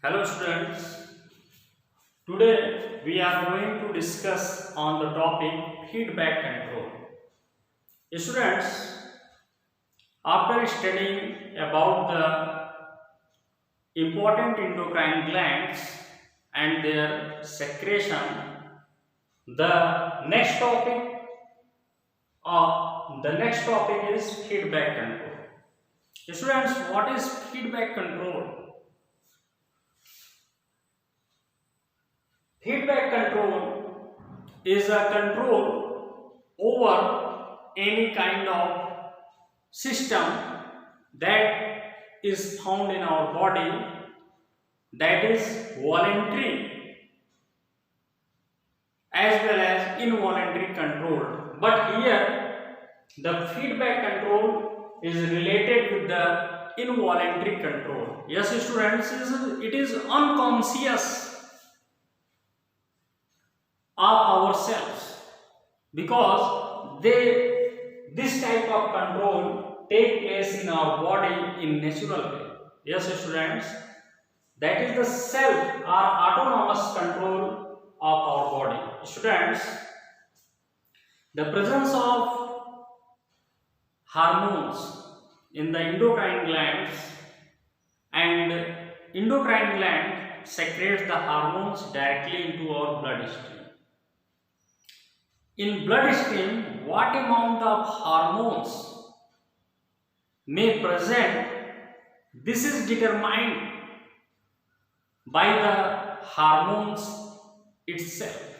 Hello students, today we are going to discuss on the topic feedback control. Students, after studying about the important endocrine glands and their secretion, the next topic is feedback control. Students, what is feedback control? Feedback control is a control over any kind of system that is found in our body, that is voluntary as well as involuntary control. But here the feedback control is related with the involuntary control. Yes, students, it is unconscious of ourselves, because this type of control take place in our body in natural way. Yes, students, that is the self or autonomous control of our body. Students, the presence of hormones in the endocrine glands, and endocrine gland secretes the hormones directly into our bloodstream. In bloodstream, what amount of hormones may present, this is determined by the hormones itself.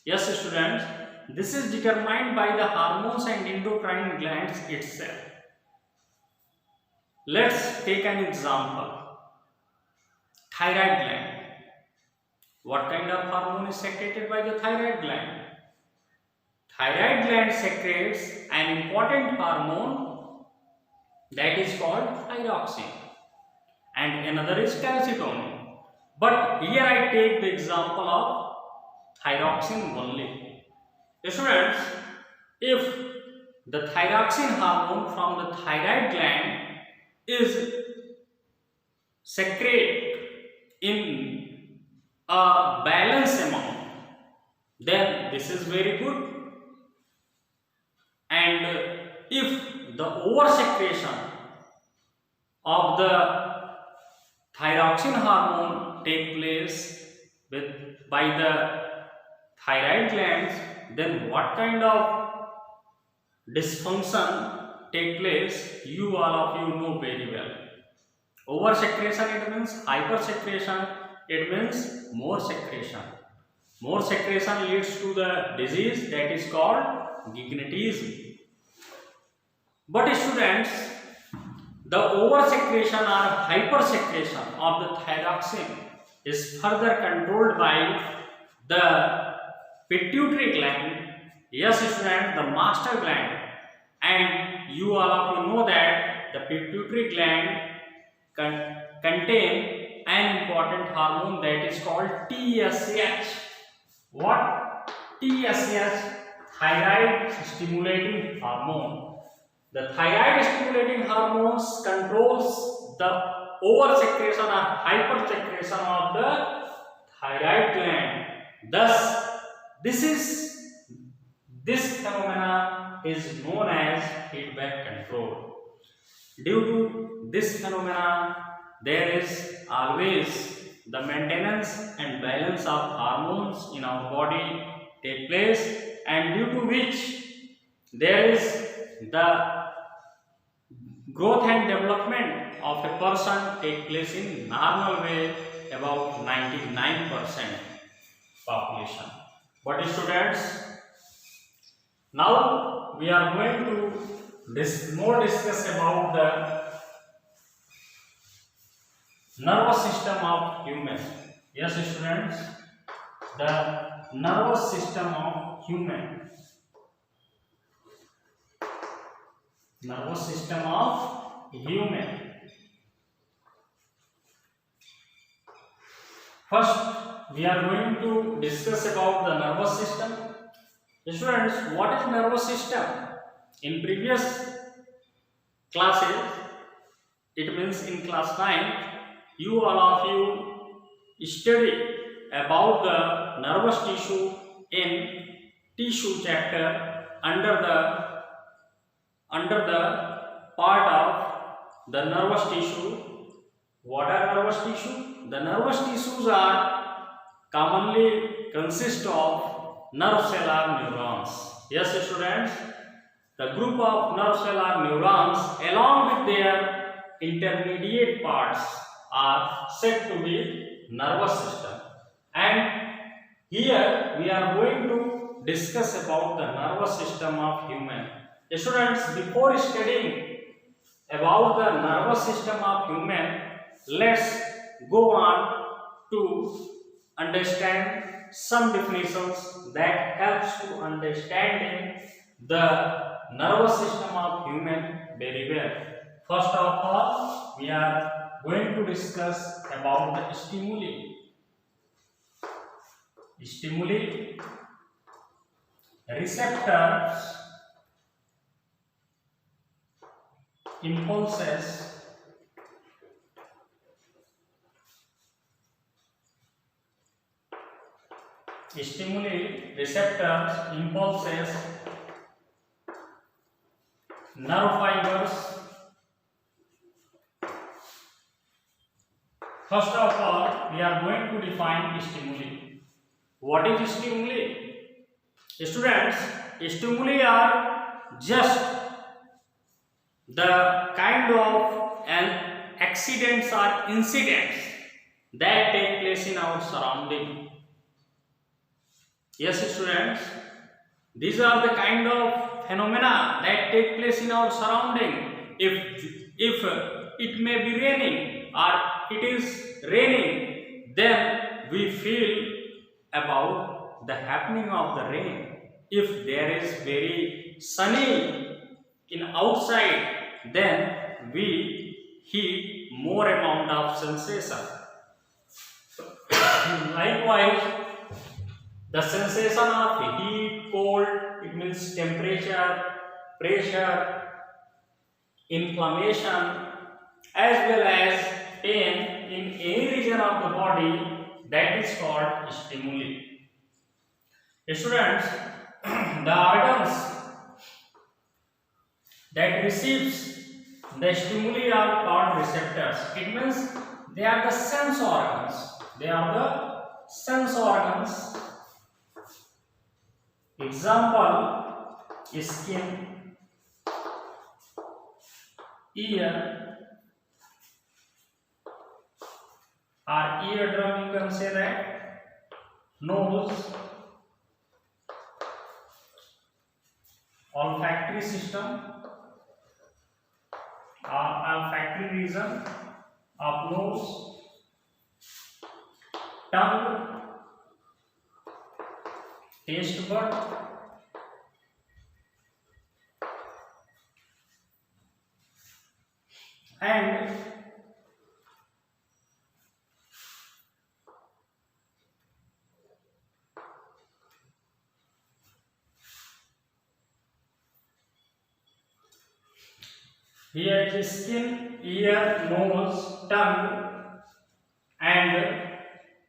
Yes, students, this is determined by the hormones and endocrine glands itself. Let's take an example. Thyroid gland. What kind of hormone is secreted by the thyroid gland? Thyroid gland secretes an important hormone that is called thyroxine, and another is calcitonin. But here I take the example of thyroxine only. Students, if the thyroxine hormone from the thyroid gland is secreted in a balanced amount, then this is very good. And if the oversecretion of the thyroxine hormone take place by the thyroid glands, then what kind of dysfunction take place, you all of you know very well. Oversecretion, it means hypersecretion, it means more secretion. More secretion leads to the disease that is called gignetism. But students, the oversecretion or hypersecretion of the thyroxine is further controlled by the pituitary gland. Yes, students, the master gland. And you all of you know that the pituitary gland contain an important hormone that is called TSH. What? TSH, thyroid stimulating hormone. The thyroid stimulating hormones controls the oversecretion or hypersecretion of the thyroid gland. Thus, this phenomena is known as feedback control. Due to this phenomena, there is always the maintenance and balance of hormones in our body take place, and due to which there is the growth and development of a person take place in normal way, about 99% population. But students, now we are going to discuss about the nervous system of human. Yes, students, the nervous system of human. Nervous system of human. First, we are going to discuss about the nervous system. Students, what is nervous system? In previous classes, it means in class 9, you all of you study about the nervous tissue in tissue chapter under the part of the nervous tissue. What are nervous tissue? The nervous tissues are commonly consist of nerve cellular neurons. Yes, students, the group of nerve cellular neurons along with their intermediate parts are said to be nervous system. And here we are going to discuss about the nervous system of human. Students, before studying about the nervous system of human, let's go on to understand some definitions that helps to understanding the nervous system of human very well. First of all, we are going to discuss about the stimuli. Stimuli, receptors, impulses, stimuli, receptors, impulses, nerve fibers. First of all, we are going to define stimuli. What is stimuli? Students, stimuli are just the kind of accidents or incidents that take place in our surrounding. Yes, students, these are the kind of phenomena that take place in our surrounding. If it may be raining or it is raining, then we feel about the happening of the rain. If there is very sunny in outside, then we feel more amount of sensation. Likewise, the sensation of heat, cold, it means temperature, pressure, inflammation, as well as pain in any region of the body, that is called stimuli. Students, the organs that receives the stimuli are called receptors. It means they are the sense organs. They are the sense organs. Example, skin, ear, or eardrum, you can say that, nose, olfactory system, olfactory region of nose, tongue, taste bud, and here is skin, ear, nose, tongue, and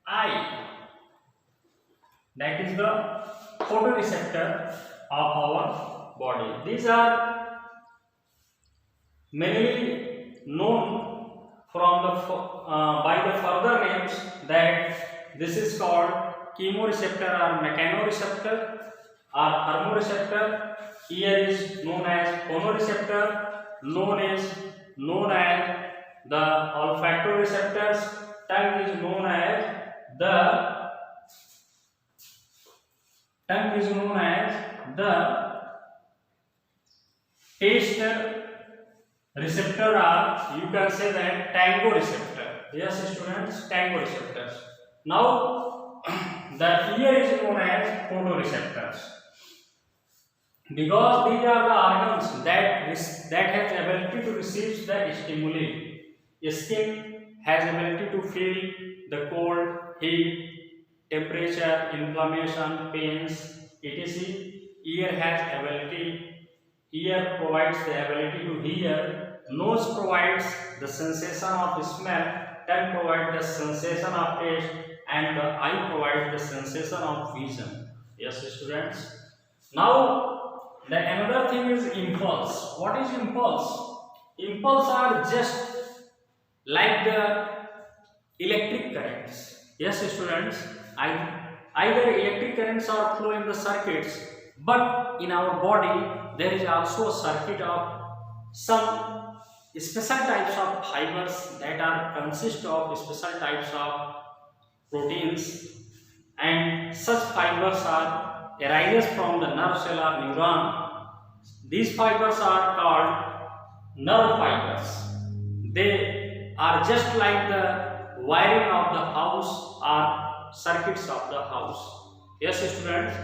eye. That is the photoreceptor of our body. These are mainly known from the by the further names that this is called chemoreceptor or mechanoreceptor or thermoreceptor. Ear is known as phonoreceptor. Known as the olfactoreceptors. Tongue is known as the taste receptor, or you can say that tango receptor. Yes, students, tango receptors. Now, the ear is known as photoreceptors, because these are the organs that has ability to receive the stimuli. Skin has ability to feel the cold, heat, temperature, inflammation, pains, etc. Ear provides the ability to hear. Nose provides the sensation of smell. tongue provide the sensation of taste, and the eye provide the sensation of vision. Yes, students. Now, the another thing is impulse. What is impulse? Impulse are just like the electric currents. Yes, students. Either electric currents are flow in the circuits, but in our body there is also a circuit of some special types of fibers that are consist of special types of proteins, and such fibers are arises from the nerve cell or neuron. These fibers are called nerve fibers. They are just like the wiring of the house or circuits of the house. Yes, students.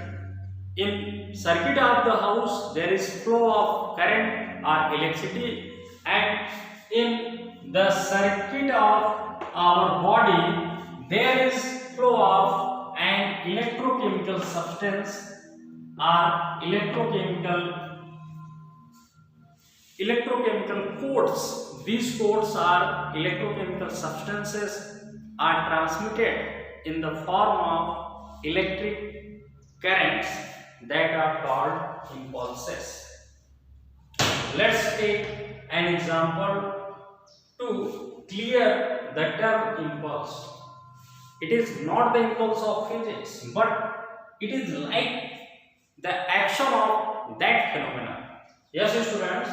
In circuit of the house, there is flow of current or electricity, and in the circuit of our body, there is flow of an electrochemical substance or electrochemical codes. These codes are electrochemical substances are transmitted in the form of electric currents that are called impulses. Let's take an example to clear the term impulse. It is not the impulse of physics, but it is like the action of that phenomenon. Yes, students,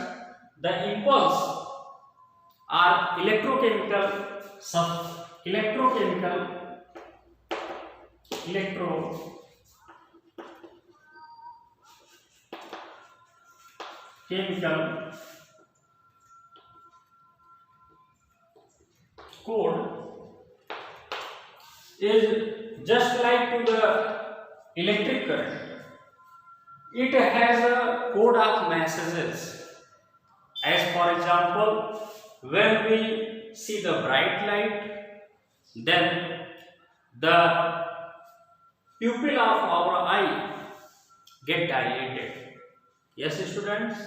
the impulse are electrochemical code is just like to the electric current. It has a code of messages. As for example, when we see the bright light, then the pupil of our eye get dilated. Yes, students,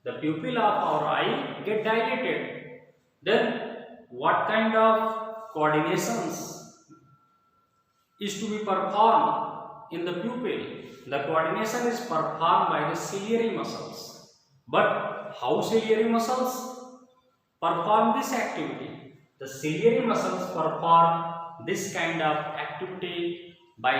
the pupil of our eye get dilated. Then what kind of coordinations is to be performed in the pupil? The coordination is performed by the ciliary muscles. But how ciliary muscles perform this activity? The ciliary muscles perform this kind of activity by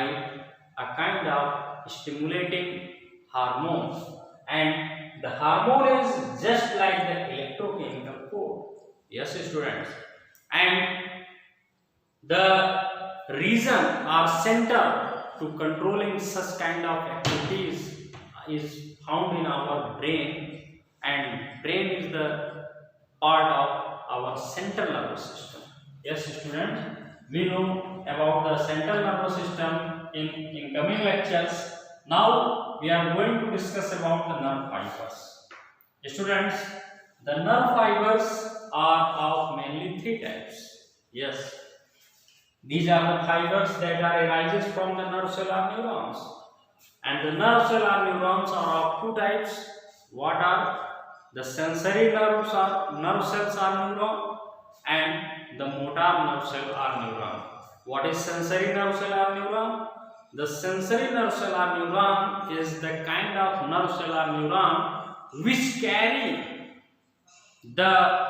a kind of stimulating hormone, and the hormone is just like the electrochemical code. Yes, students, and the reason or center to controlling such kind of activities is found in our brain, and brain is the part of our central nervous system. Yes, students, we know about the central nervous system in coming lectures. Now we are going to discuss about the nerve fibers. Students, the nerve fibers are of mainly three types. Yes, these are the fibers that are arises from the nerve cell or neurons, and the nerve cell or neurons are of two types. What are the sensory nerve cells or neuron, and the motor nerve cell or neuron. What is sensory nerve cell or neuron? The sensory nerve cell or neuron is the kind of nerve cell or neuron which carry the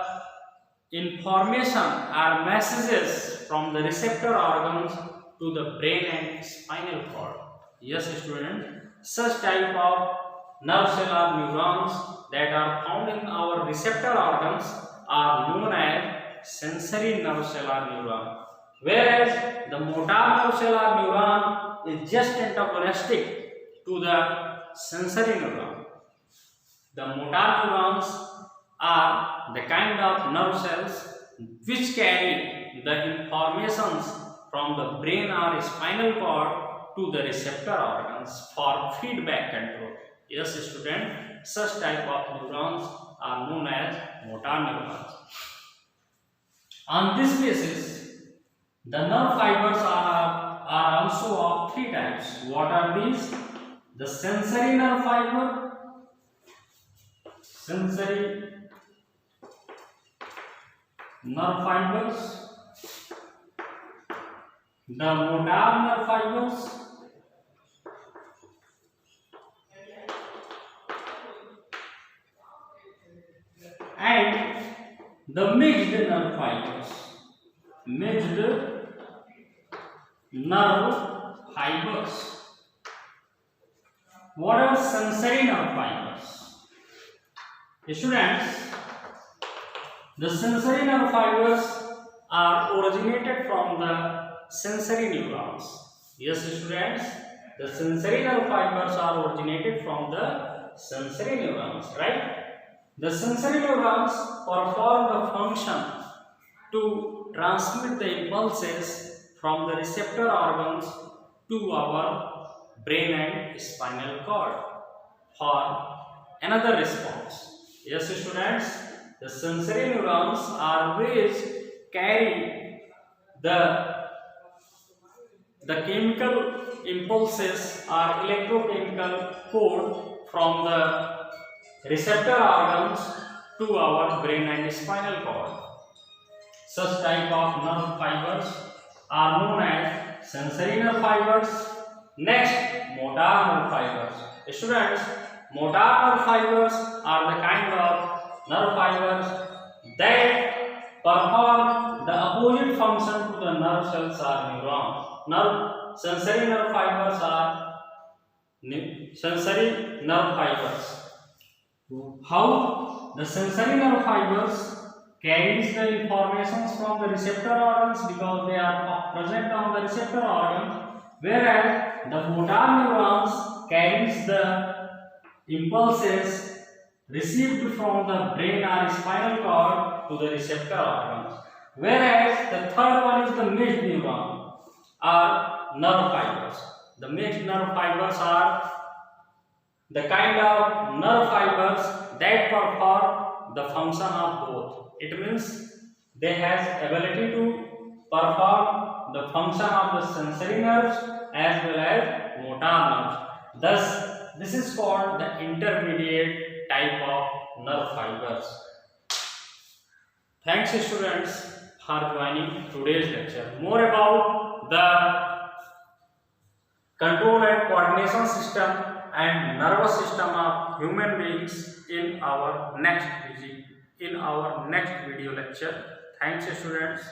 information or messages from the receptor organs to the brain and spinal cord. Yes, student, such type of nerve cell or neurons that are found in our receptor organs are known as sensory nerve cell or neuron, whereas the motor nerve cell or neuron is just antagonistic to the sensory neuron. The motor neurons are the kind of nerve cells which carry the informations from the brain or spinal cord to the receptor organs for feedback control. Yes, student, such type of neurons are known as motor neurons. On this basis, the nerve fibers are also of three types. What are these? The sensory nerve fiber, sensory nerve fibers, The motor nerve fibers and the mixed nerve fibers. Mixed nerve fibers. What are sensory nerve fibers? Students, the sensory nerve fibers are originated from the sensory neurons. Yes, students, the sensory nerve fibers are originated from the sensory neurons, right? The sensory neurons perform the function to transmit the impulses from the receptor organs to our brain and spinal cord for another response. Yes, students, the sensory neurons are which carry the chemical impulses or electrochemical code from the receptor organs to our brain and spinal cord. Such type of nerve fibers are known as sensory nerve fibers. Next, motor nerve fibers. Students, motor nerve fibers are the kind of nerve fibers that perform the opposite function to the nerve cells or neurons. Sensory nerve fibers are sensory nerve fibers. How the sensory nerve fibers carries the informations from the receptor organs because they are present on the receptor organs, whereas the motor neurons carries the impulses received from the brain or spinal cord to the receptor organs, whereas the third one is the mixed neuron or nerve fibers. The mixed nerve fibers are the kind of nerve fibers that perform the function of both. It means they has ability to perform the function of the sensory nerves as well as motor nerves. Thus, this is called the intermediate type of nerve fibers. Thanks, students, for joining today's lecture. More about the control and coordination system and nervous system of human beings in our next video lecture. Thanks, students.